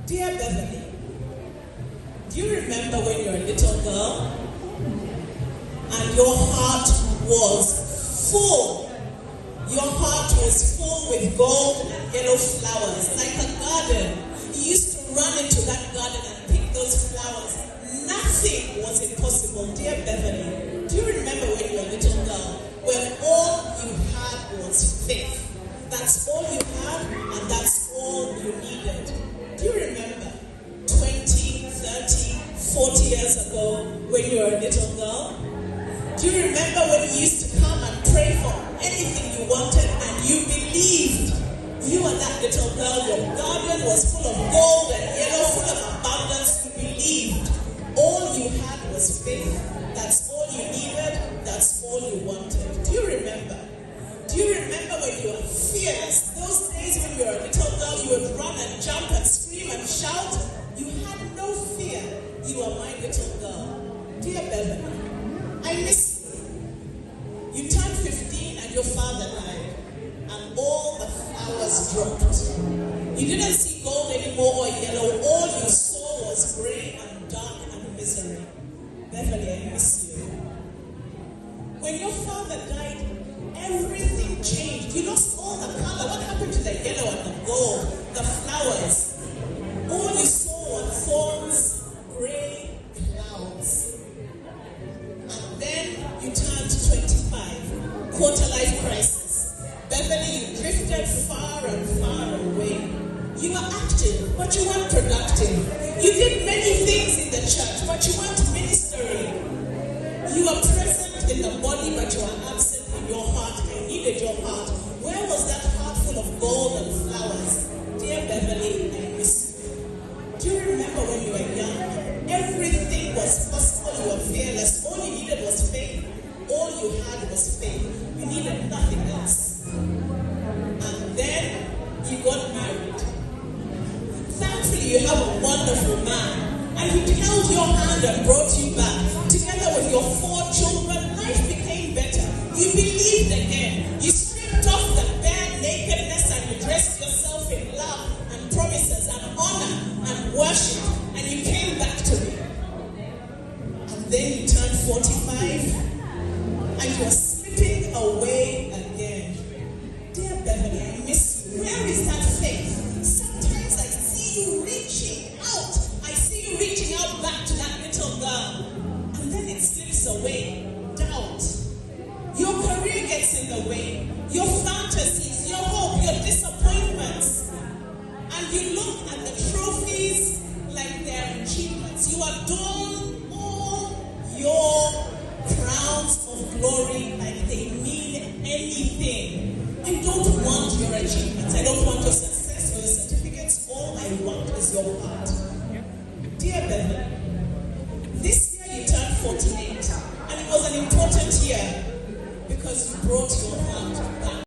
Dear Beverly, do you remember when you were a little girl and your heart was full? Your heart was full with gold and yellow flowers, like a garden. You used to run into that garden and pick those flowers. Nothing was impossible. Dear Beverly, do you remember when you were a little girl, when all you had was faith? That's all you had, and that's all you needed. Do you remember 20, 30, 40 years ago when you were a little girl? Do you remember when you used to come and pray for anything you wanted and you believed? You were that little girl, your garden was full of gold and yellow, full of abundance. You believed. All you had was faith. That's all you needed. That's all you wanted. Do you remember? Do you remember when you were fearless? Those days when you were a little girl, you would run and jump and scream and shout. You had no fear. You were my little girl. Dear Beverly, I miss you. You turned 15 and your father died. And all the flowers dropped. You didn't see gold anymore or yellow. All you saw was gray and dark and misery. Beverly, I miss you. When your father died, everything changed. You lost all the color. What happened to the yellow and the gold, the flowers? All you saw were thorns, gray clouds. And then you turned 25, quarter-life crisis. Beverly, you drifted far and far away. You were active, but you weren't productive. You did many things in the church, but you weren't ministering. You were present in the body, but you were absent in your heart. I needed your heart. Where was that heart full of gold and flowers? Dear Beverly, I miss you. Do you remember when you were young? Everything was possible. You were fearless. All you needed was faith. All you had was faith. You needed nothing else. And then you got married. Thankfully, you have a wonderful man. And he held your hand and brought you back. Together with your 4 children, life became better. You believed again. You stripped off the bare nakedness and you dressed yourself in love and promises and honor and worship. And you came back to me. And then you turned 45 and you are slipping away again. Dear Beverly, I miss you. Where is that faith? Sometimes I see you reaching out. I see you reaching out back to that little girl. And then it slips away. Doubt. Your career gets in the way. Your fantasies, your hope, your disappointments. And you look at the trophies like they're achievements. You adorn all your crowns of glory like they mean anything. I don't want your achievements. I don't want your success or your certificates. All I want is your heart. Dear Beverly, this year you turned 48, and it was an important year because you brought your heart back.